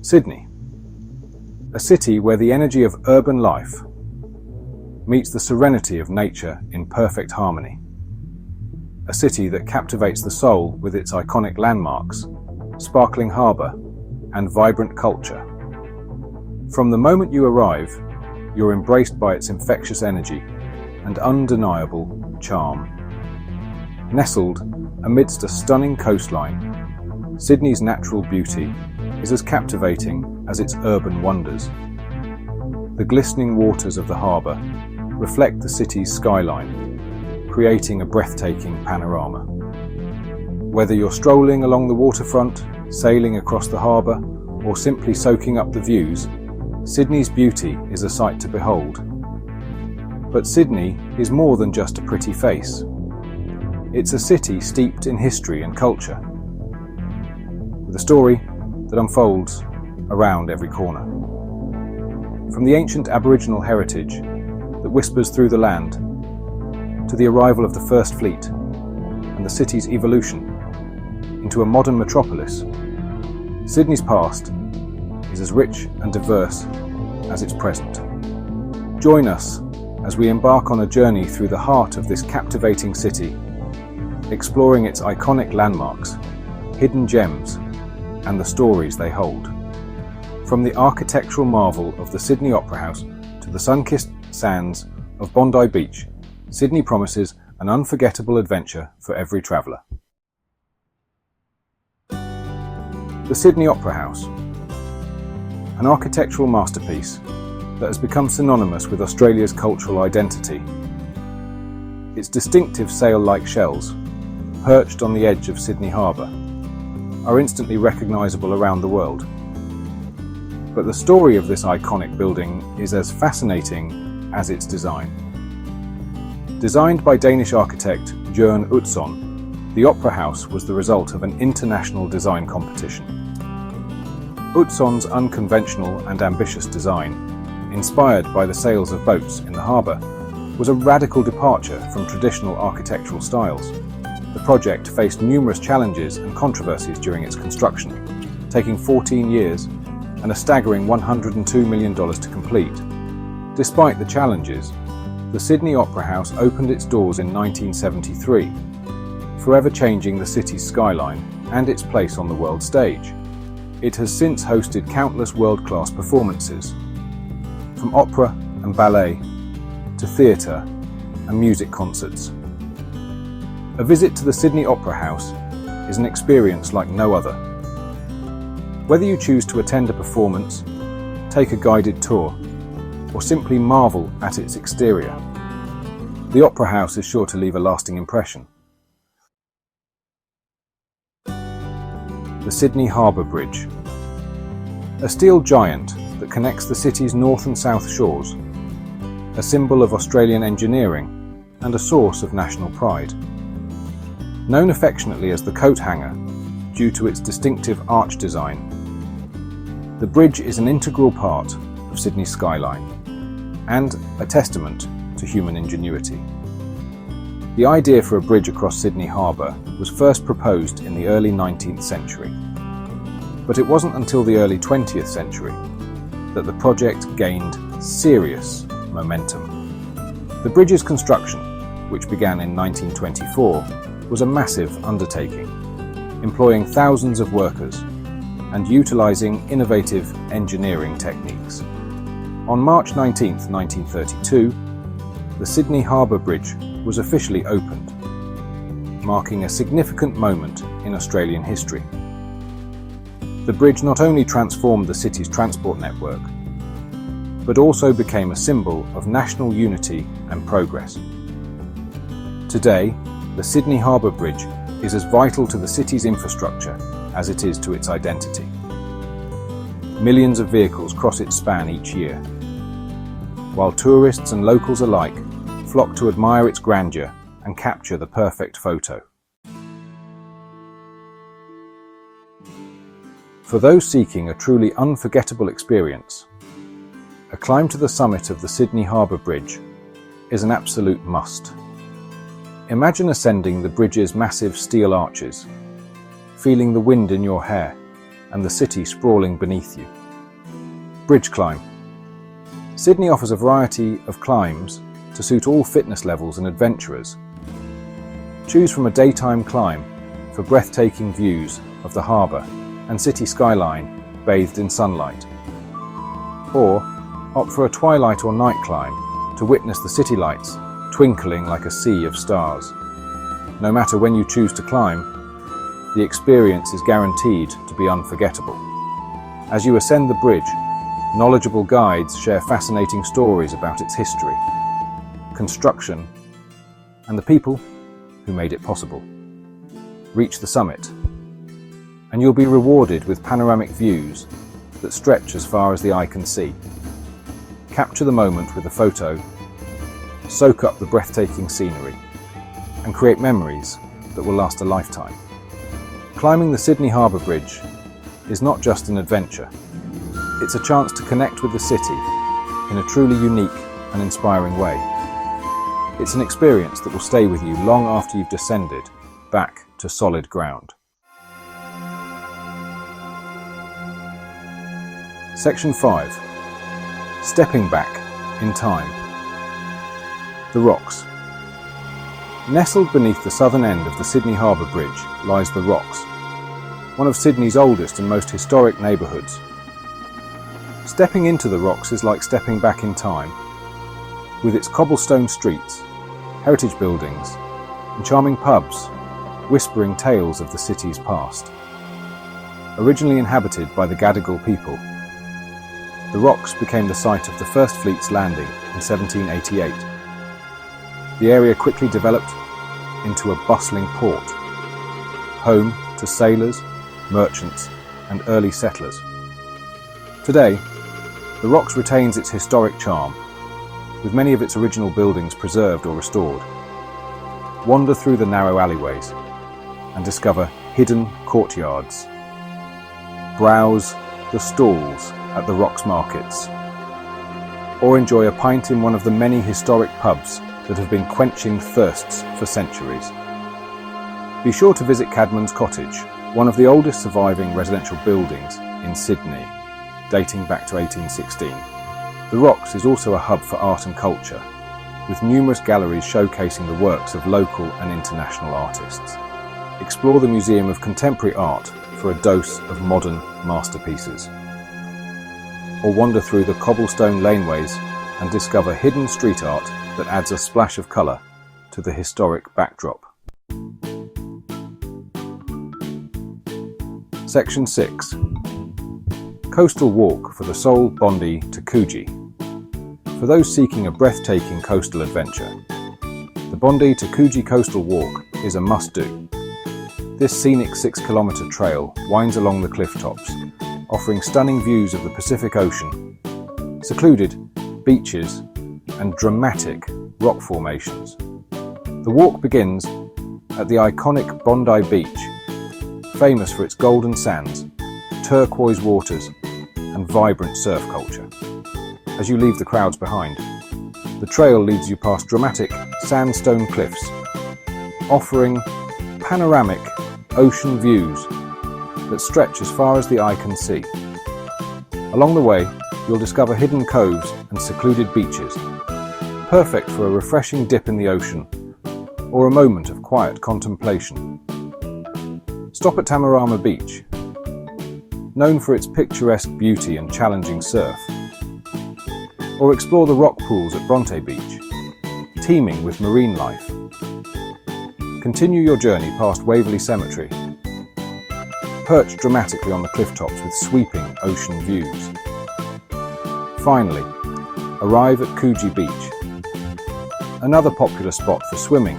Sydney, a city where the energy of urban life meets the serenity of nature in perfect harmony. A city that captivates the soul with its iconic landmarks, sparkling harbour, and vibrant culture. From the moment you arrive, you're embraced by its infectious energy and undeniable charm. Nestled amidst a stunning coastline, Sydney's natural beauty is as captivating as its urban wonders. The glistening waters of the harbour reflect the city's skyline, creating a breathtaking panorama. Whether you're strolling along the waterfront, sailing across the harbour, or simply soaking up the views, Sydney's beauty is a sight to behold. But Sydney is more than just a pretty face. It's a city steeped in history and culture, with a story that unfolds around every corner. From the ancient Aboriginal heritage that whispers through the land, to the arrival of the First Fleet and the city's evolution into a modern metropolis, Sydney's past is as rich and diverse as its present. Join us as we embark on a journey through the heart of this captivating city, exploring its iconic landmarks, hidden gems, and the stories they hold. From the architectural marvel of the Sydney Opera House to the sun-kissed sands of Bondi Beach, Sydney promises an unforgettable adventure for every traveller. The Sydney Opera House, an architectural masterpiece that has become synonymous with Australia's cultural identity. Its distinctive sail-like shells, perched on the edge of Sydney Harbour, are instantly recognisable around the world. But the story of this iconic building is as fascinating as its design. Designed by Danish architect Jørn Utzon, the Opera House was the result of an international design competition. Utzon's unconventional and ambitious design, inspired by the sails of boats in the harbour, was a radical departure from traditional architectural styles. The project faced numerous challenges and controversies during its construction, taking 14 years and a staggering $102 million to complete. Despite the challenges, the Sydney Opera House opened its doors in 1973, forever changing the city's skyline and its place on the world stage. It has since hosted countless world-class performances, from opera and ballet to theatre and music concerts. A visit to the Sydney Opera House is an experience like no other. Whether you choose to attend a performance, take a guided tour, or simply marvel at its exterior, the Opera House is sure to leave a lasting impression. The Sydney Harbour Bridge, a steel giant that connects the city's north and south shores, a symbol of Australian engineering and a source of national pride. Known affectionately as the coat hanger due to its distinctive arch design, the bridge is an integral part of Sydney's skyline and a testament to human ingenuity. The idea for a bridge across Sydney Harbour was first proposed in the early 19th century, but it wasn't until the early 20th century that the project gained serious momentum. The bridge's construction, which began in 1924, was a massive undertaking, employing thousands of workers and utilising innovative engineering techniques. On March 19, 1932, the Sydney Harbour Bridge was officially opened, marking a significant moment in Australian history. The bridge not only transformed the city's transport network, but also became a symbol of national unity and progress. Today, the Sydney Harbour Bridge is as vital to the city's infrastructure as it is to its identity. Millions of vehicles cross its span each year, while tourists and locals alike flock to admire its grandeur and capture the perfect photo. For those seeking a truly unforgettable experience, a climb to the summit of the Sydney Harbour Bridge is an absolute must. Imagine ascending the bridge's massive steel arches, feeling the wind in your hair and the city sprawling beneath you. Bridge climb. Sydney offers a variety of climbs to suit all fitness levels and adventurers. Choose from a daytime climb for breathtaking views of the harbour and city skyline bathed in sunlight. Or opt for a twilight or night climb to witness the city lights twinkling like a sea of stars. No matter when you choose to climb, the experience is guaranteed to be unforgettable. As you ascend the bridge, knowledgeable guides share fascinating stories about its history, construction, and the people who made it possible. Reach the summit, and you'll be rewarded with panoramic views that stretch as far as the eye can see. Capture the moment with a photo, soak up the breathtaking scenery, and create memories that will last a lifetime. Climbing the Sydney Harbour Bridge is not just an adventure. It's a chance to connect with the city in a truly unique and inspiring way. It's an experience that will stay with you long after you've descended back to solid ground. Section 5. Stepping back in time. The Rocks. Nestled beneath the southern end of the Sydney Harbour Bridge lies the Rocks, one of Sydney's oldest and most historic neighbourhoods. Stepping into the Rocks is like stepping back in time, with its cobblestone streets, heritage buildings, and charming pubs whispering tales of the city's past. Originally inhabited by the Gadigal people, the Rocks became the site of the First Fleet's landing in 1788. The area quickly developed into a bustling port, home to sailors, merchants, and early settlers. Today, the Rocks retains its historic charm, with many of its original buildings preserved or restored. Wander through the narrow alleyways and discover hidden courtyards. Browse the stalls at the Rocks markets, or enjoy a pint in one of the many historic pubs that have been quenching thirsts for centuries. Be sure to visit Cadman's Cottage, one of the oldest surviving residential buildings in Sydney, dating back to 1816. The Rocks is also a hub for art and culture, with numerous galleries showcasing the works of local and international artists. Explore the Museum of Contemporary Art for a dose of modern masterpieces. Or wander through the cobblestone laneways and discover hidden street art that adds a splash of colour to the historic backdrop. Section 6. Coastal Walk for the Seoul Bondi to Coogee. For those seeking a breathtaking coastal adventure, the Bondi to Coogee Coastal Walk is a must-do. This scenic 6-kilometre trail winds along the cliff tops, offering stunning views of the Pacific Ocean, secluded beaches, and dramatic rock formations. The walk begins at the iconic Bondi Beach, famous for its golden sands, turquoise waters, and vibrant surf culture. As you leave the crowds behind, the trail leads you past dramatic sandstone cliffs, offering panoramic ocean views that stretch as far as the eye can see. Along the way, you'll discover hidden coves and secluded beaches, perfect for a refreshing dip in the ocean or a moment of quiet contemplation. Stop at Tamarama Beach, known for its picturesque beauty and challenging surf, or explore the rock pools at Bronte Beach, teeming with marine life. Continue your journey past Waverley Cemetery, perched dramatically on the cliff tops with sweeping ocean views. Finally, arrive at Coogee Beach, another popular spot for swimming,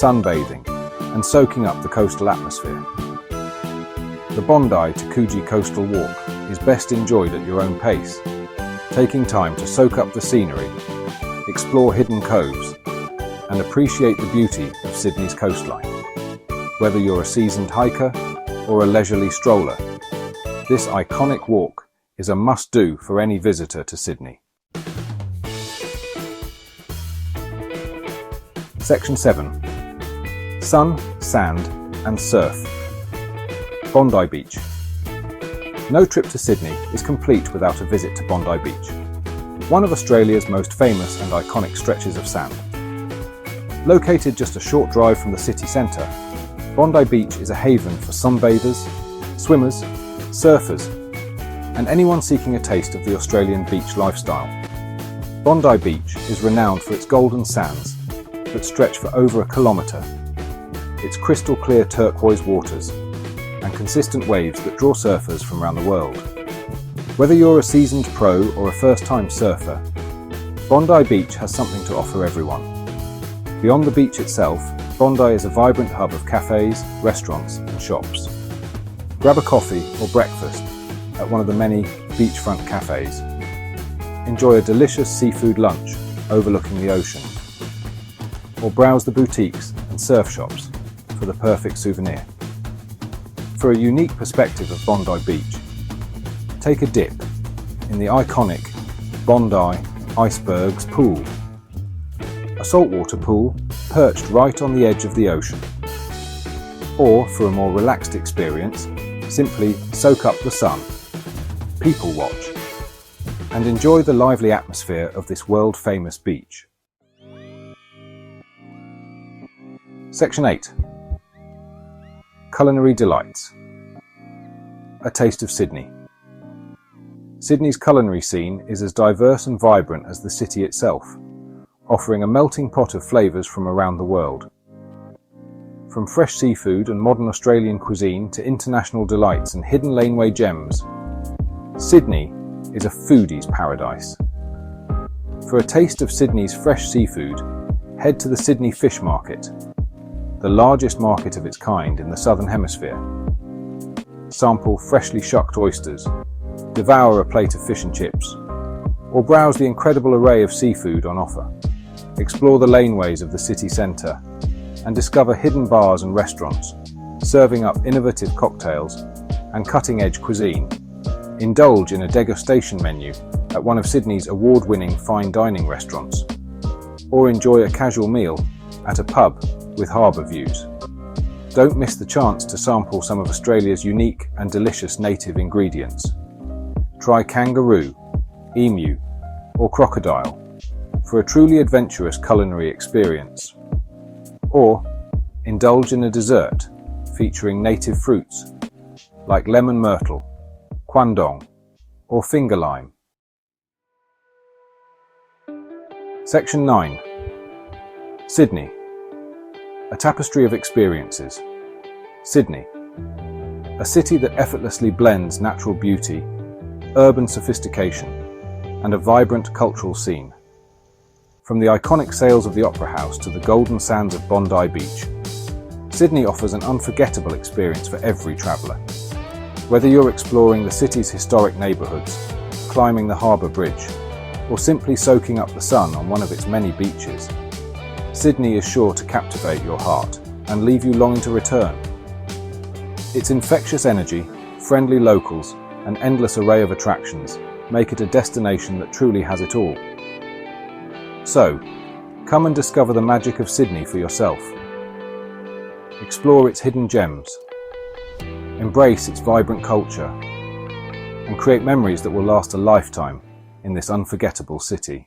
sunbathing, and soaking up the coastal atmosphere. The Bondi to Coogee Coastal Walk is best enjoyed at your own pace, taking time to soak up the scenery, explore hidden coves, and appreciate the beauty of Sydney's coastline. Whether you're a seasoned hiker or a leisurely stroller, this iconic walk is a must-do for any visitor to Sydney. Section 7. Sun, Sand and Surf. Bondi Beach. No trip to Sydney is complete without a visit to Bondi Beach, one of Australia's most famous and iconic stretches of sand. Located just a short drive from the city centre, Bondi Beach is a haven for sunbathers, swimmers, surfers, and anyone seeking a taste of the Australian beach lifestyle. Bondi Beach is renowned for its golden sands that stretch for over a kilometre, its crystal clear turquoise waters, and consistent waves that draw surfers from around the world. Whether you're a seasoned pro or a first-time surfer, Bondi Beach has something to offer everyone. Beyond the beach itself, Bondi is a vibrant hub of cafes, restaurants and shops. Grab a coffee or breakfast at one of the many beachfront cafes. Enjoy a delicious seafood lunch overlooking the ocean. Or browse the boutiques and surf shops for the perfect souvenir. For a unique perspective of Bondi Beach, take a dip in the iconic Bondi Icebergs Pool, a saltwater pool perched right on the edge of the ocean. Or, for a more relaxed experience, simply soak up the sun, people watch, and enjoy the lively atmosphere of this world-famous beach. Section 8. Culinary Delights. A taste of Sydney. Sydney's culinary scene is as diverse and vibrant as the city itself, offering a melting pot of flavours from around the world. From fresh seafood and modern Australian cuisine to international delights and hidden laneway gems, Sydney is a foodie's paradise. For a taste of Sydney's fresh seafood, head to the Sydney Fish Market, the largest market of its kind in the Southern Hemisphere. Sample freshly shucked oysters, devour a plate of fish and chips, or browse the incredible array of seafood on offer. Explore the laneways of the city centre and discover hidden bars and restaurants, serving up innovative cocktails and cutting-edge cuisine. Indulge in a degustation menu at one of Sydney's award-winning fine dining restaurants, or enjoy a casual meal at a pub with harbour views. Don't miss the chance to sample some of Australia's unique and delicious native ingredients. Try kangaroo, emu, or crocodile for a truly adventurous culinary experience. Or indulge in a dessert featuring native fruits like lemon myrtle, kwandong, or finger lime. Section 9. Sydney. A tapestry of experiences. Sydney. A city that effortlessly blends natural beauty, urban sophistication, and a vibrant cultural scene. From the iconic sails of the Opera House to the golden sands of Bondi Beach, Sydney offers an unforgettable experience for every traveller. Whether you're exploring the city's historic neighbourhoods, climbing the Harbour Bridge, or simply soaking up the sun on one of its many beaches, Sydney is sure to captivate your heart and leave you longing to return. Its infectious energy, friendly locals, and endless array of attractions make it a destination that truly has it all. So, come and discover the magic of Sydney for yourself. Explore its hidden gems, embrace its vibrant culture, and create memories that will last a lifetime in this unforgettable city.